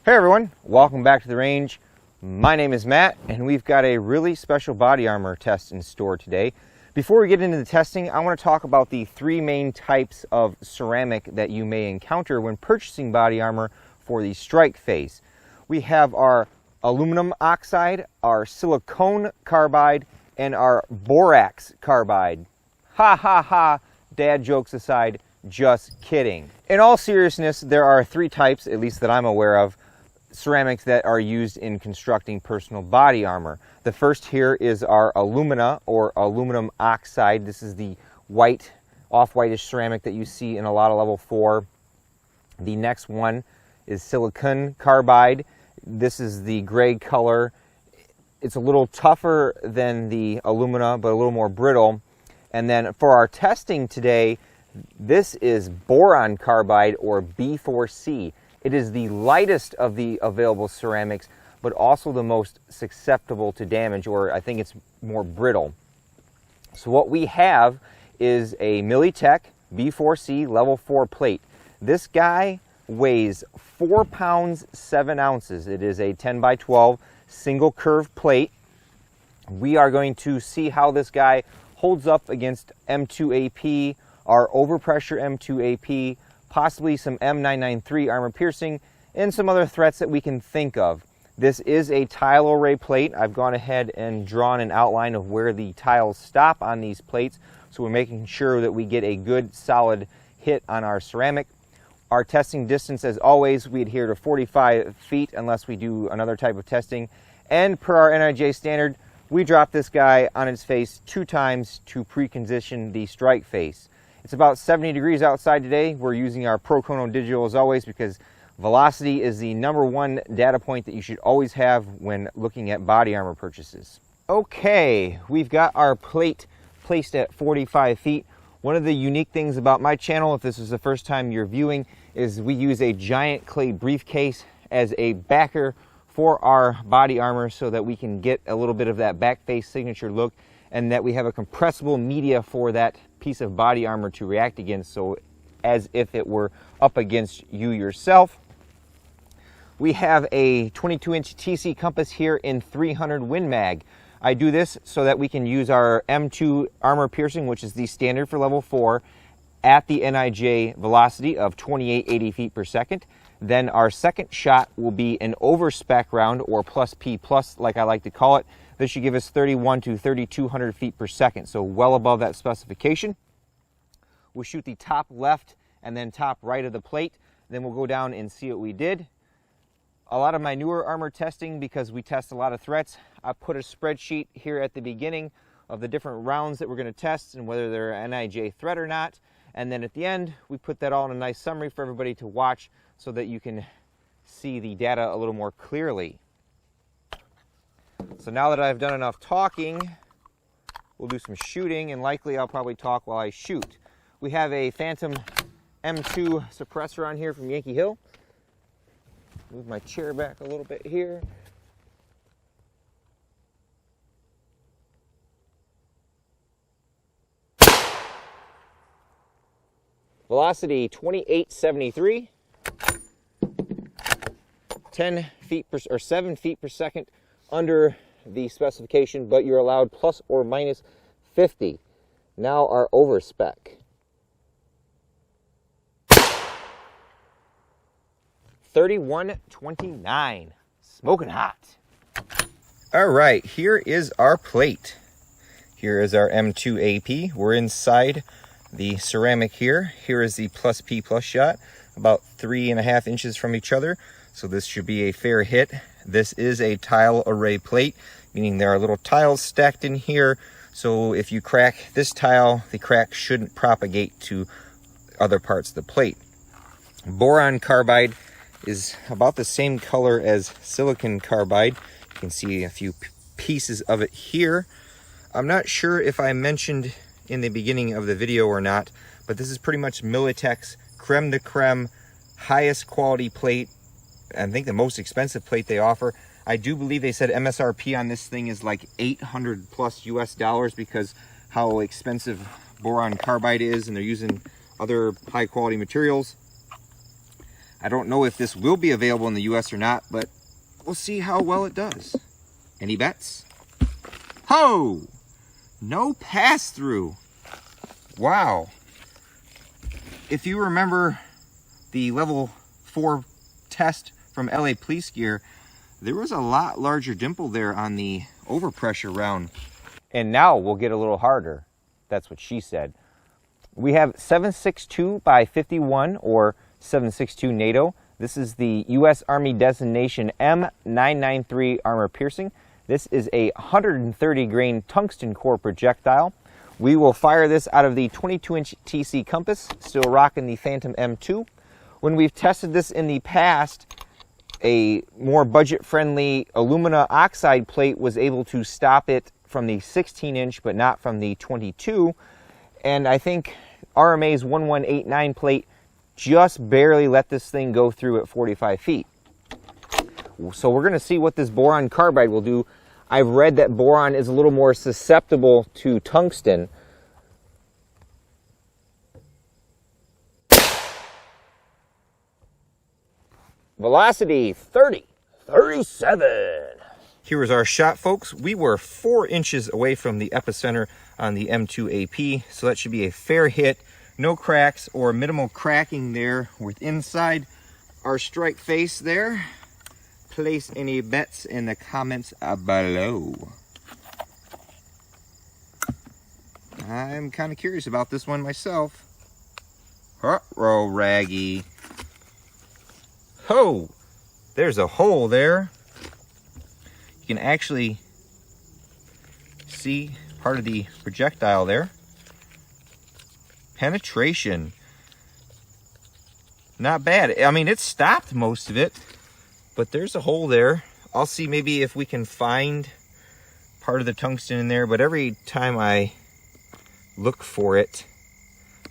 Hey everyone, welcome back to the range. My name is Matt and we've got a really special body armor test in store today. Before we get into the testing, I want to talk about the three main types of ceramic that you may encounter when purchasing body armor for the strike phase. We have our aluminum oxide, our silicone carbide, and our borax carbide. Ha ha ha, dad jokes aside, just kidding. In all seriousness, there are three types, at least that I'm aware of, ceramics that are used in constructing personal body armor. The first here is our alumina or aluminum oxide. This is the white, off-whitish ceramic that you see in a lot of level 4. The next one is silicon carbide. This is the gray color. It's a little tougher than the alumina, but a little more brittle. And then for our testing today, this is boron carbide or B4C. It is the lightest of the available ceramics, but also the most susceptible to damage, or I think it's more brittle. So what we have is a Militech B4C level 4 plate. This guy weighs 4 pounds 7 ounces. It is a 10 by 12 single curve plate. We are going to see how this guy holds up against M2AP, our overpressure M2AP, possibly some M993 armor piercing, and some other threats that we can think of. This is a tile array plate. I've gone ahead and drawn an outline of where the tiles stop on these plates, so we're making sure that we get a good solid hit on our ceramic. Our testing distance, as always, we adhere to 45 feet unless we do another type of testing. And per our NIJ standard, we drop this guy on its face 2 times to precondition the strike face. It's about 70 degrees outside today. We're using our Procono Digital as always because velocity is the #1 data point that you should always have when looking at body armor purchases. Okay, we've got our plate placed at 45 feet. One of the unique things about my channel, if this is the first time you're viewing, is we use a giant clay briefcase as a backer for our body armor so that we can get a little bit of that back face signature look, and that we have a compressible media for that piece of body armor to react against, so as if it were up against you yourself. We have a 22-inch TC compass here in 300 Win Mag. I do this so that we can use our M2 armor piercing, which is the standard for level 4, at the NIJ velocity of 2880 feet per second. Then our second shot will be an over-spec round, or plus P plus like I like to call it. This should give us 31 to 3200 feet per second, so well above that specification. We'll shoot the top left and then top right of the plate. Then we'll go down and see what we did. A lot of my newer armor testing, because we test a lot of threats, I put a spreadsheet here at the beginning of the different rounds that we're going to test and whether they're an NIJ threat or not. And then at the end, we put that all in a nice summary for everybody to watch so that you can see the data a little more clearly. So now that I've done enough talking, we'll do some shooting, and likely I'll probably talk while I shoot. We have a Phantom M2 suppressor on here from Yankee Hill. Move my chair back a little bit here. Velocity 2873. 10 feet per, or 7 feet per second under the specification, but you're allowed plus or minus 50. Now our over spec. 3129. Smoking hot. All right, here is our plate. Here is our M2AP. We're inside the ceramic here. Here is the plus P plus shot, about 3.5 inches from each other. So this should be a fair hit. This is a tile array plate, meaning there are little tiles stacked in here. So if you crack this tile, the crack shouldn't propagate to other parts of the plate. Boron carbide is about the same color as silicon carbide. You can see a few pieces of it here. I'm not sure if I mentioned in the beginning of the video or not, but this is pretty much Militech's creme de creme, highest quality plate. I think the most expensive plate they offer. I do believe they said MSRP on this thing is like $800 plus US dollars because how expensive boron carbide is, and they're using other high quality materials. I don't know if this will be available in the US or not, but we'll see how well it does. Any bets? Ho! No pass-through. Wow. If you remember the level 4 test from LA Police Gear, there was a lot larger dimple there on the overpressure round. And now we'll get a little harder. That's what she said. We have 7.62 by 51 or 7.62 NATO. This is the U.S. Army designation M993 armor piercing. This is a 130 grain tungsten core projectile. We will fire this out of the 22-inch TC compass, still rocking the Phantom M2. When we've tested this in the past, a more budget-friendly alumina oxide plate was able to stop it from the 16-inch, but not from the 22. And I think RMA's 1189 plate just barely let this thing go through at 45 feet. So we're going to see what this boron carbide will do. I've read that boron is a little more susceptible to tungsten. Velocity 30, 37. Here is our shot, folks. We were 4 inches away from the epicenter on the M2 AP, so that should be a fair hit. No cracks or minimal cracking there with inside our strike face there. Place any bets in the comments below. I'm kind of curious about this one myself. Uh-oh, Raggy. Ho! There's a hole there. You can actually see part of the projectile there. Penetration. Not bad. I mean, it stopped most of it, but there's a hole there. I'll see maybe if we can find part of the tungsten in there, but every time I look for it,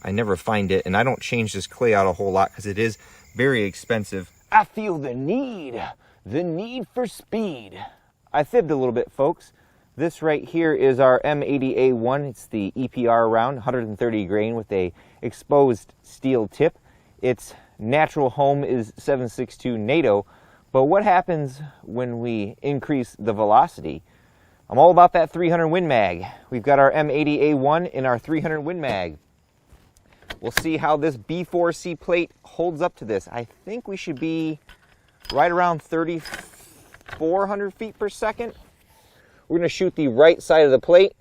I never find it, and I don't change this clay out a whole lot because it is very expensive. I feel the need for speed. I fibbed a little bit, folks. This right here is our M80A1. It's the EPR round, 130 grain with a exposed steel tip. Its natural home is 7.62 NATO, but what happens when we increase the velocity? I'm all about that 300 Win Mag. We've got our M80A1 in our 300 Win Mag. We'll see how this B4C plate holds up to this. I think we should be right around 3,400 feet per second. We're going to shoot the right side of the plate.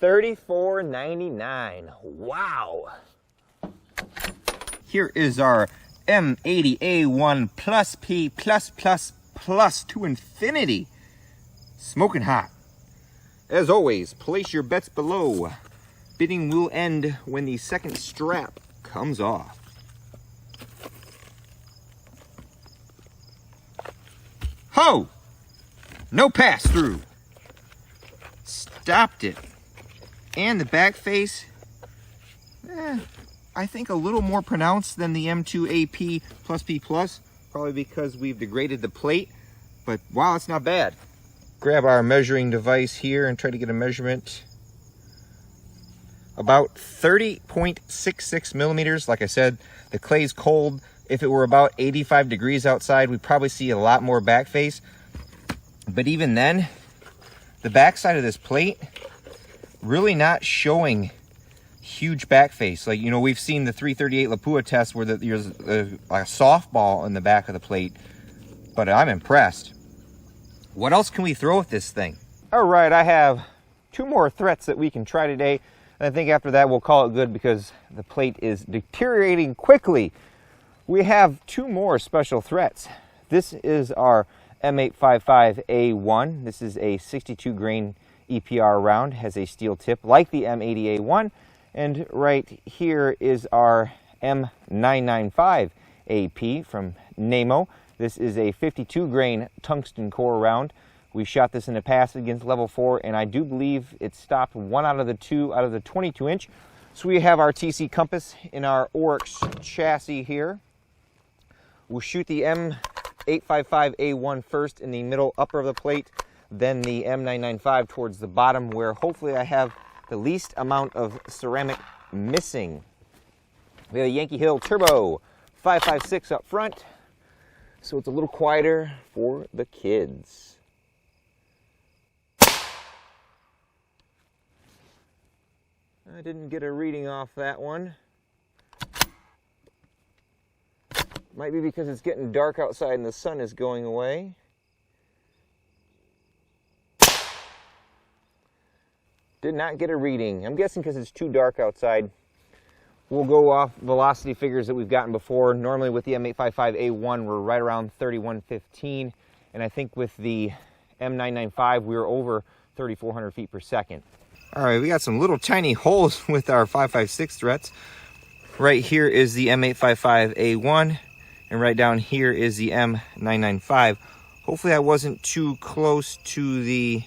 $34.99. Wow. Here is our M80A1 plus P plus to infinity. Smoking hot. As always, place your bets below. Bidding will end when the second strap comes off. Ho! No pass through. Stopped it. And the back face, I think a little more pronounced than the M2 AP plus P plus, probably because we've degraded the plate, but wow, it's not bad. Grab our measuring device here and try to get a measurement. About 30.66 millimeters. Like I said, the clay's cold. If it were about 85 degrees outside, we'd probably see a lot more back face. But even then, the back side of this plate, really not showing huge back face. Like, you know, we've seen the 338 Lapua test where there's a softball in the back of the plate, but I'm impressed. What else can we throw at this thing? All right, I have 2 more threats that we can try today. And I think after that we'll call it good because the plate is deteriorating quickly. We have 2 more special threats. This is our M855A1. This is a 62 grain EPR round, has a steel tip like the M80A1. And right here is our M995 AP from NAMO. This is a 52 grain tungsten core round. We shot this in the past against level 4, and I do believe it stopped 1 out of the 2 out of the 22 inch. So we have our TC compass in our Oryx chassis here. We'll shoot the M855A1 first in the middle upper of the plate. then the M995 towards the bottom, where hopefully I have the least amount of ceramic missing. We have a Yankee Hill Turbo 556 up front, so it's a little quieter for the kids. I didn't get a reading off that one. Might be because it's getting dark outside and the sun is going away. Did not get a reading. I'm guessing because it's too dark outside. We'll go off velocity figures that we've gotten before. Normally with the M855A1, we're right around 3115. And I think with the M995, we were over 3,400 feet per second. All right, we got some little tiny holes with our 556 threats. Right here is the M855A1, and right down here is the M995. Hopefully I wasn't too close to the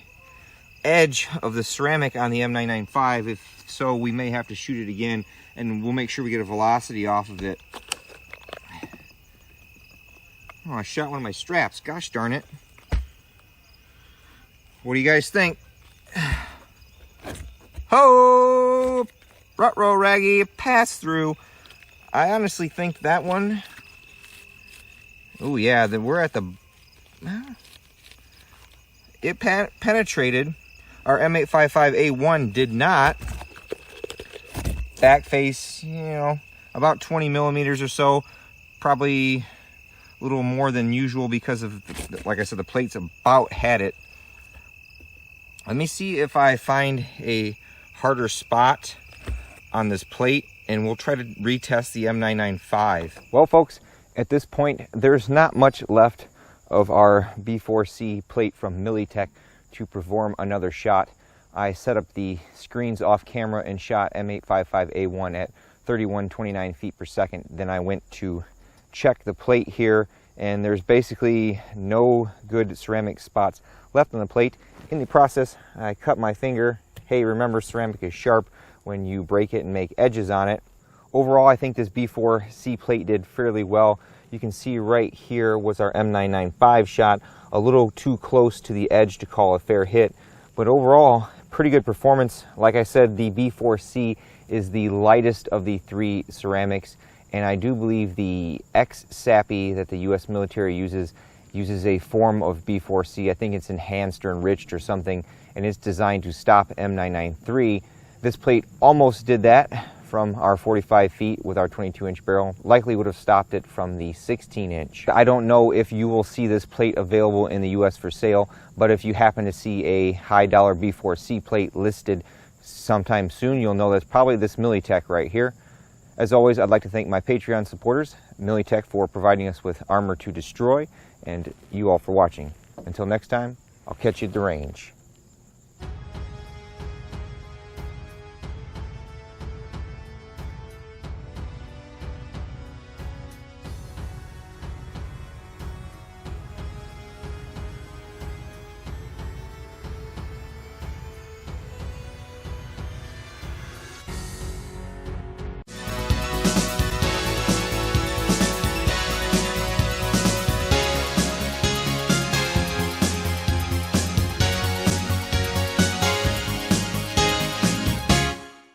edge of the ceramic on the M995. If so, we may have to shoot it again, and we'll make sure we get a velocity off of it. Oh, I shot one of my straps. Gosh darn it. What do you guys think? Ho! Rut-row raggy, pass through. I honestly think that one... Oh yeah, then we're at the... It penetrated. Our M855A1 did not. Back face, you know, about 20 millimeters or so. Probably a little more than usual because of, like I said, the plates about had it. Let me see if I find a harder spot on this plate, and we'll try to retest the M995. Well, folks, at this point, there's not much left of our B4C plate from Militech to perform another shot. I set up the screens off camera and shot M855A1 at 3129 feet per second. Then I went to check the plate here, and there's basically no good ceramic spots left on the plate. In the process, I cut my finger. Hey, remember, ceramic is sharp when you break it and make edges on it. Overall, I think this B4C plate did fairly well. You can see right here was our M995 shot, a little too close to the edge to call a fair hit. But overall, pretty good performance. Like I said, the B4C is the lightest of the three ceramics, and I do believe the X-SAPI that the U.S. military uses a form of B4C. I think it's enhanced or enriched or something, and it's designed to stop M993. This plate almost did that from our 45 feet with our 22-inch barrel. Likely would have stopped it from the 16-inch. I don't know if you will see this plate available in the U.S. for sale, but if you happen to see a high-dollar B4C plate listed sometime soon, you'll know that's probably this Militech right here. As always, I'd like to thank my Patreon supporters, Militech, for providing us with armor to destroy, and you all for watching. Until next time, I'll catch you at the range.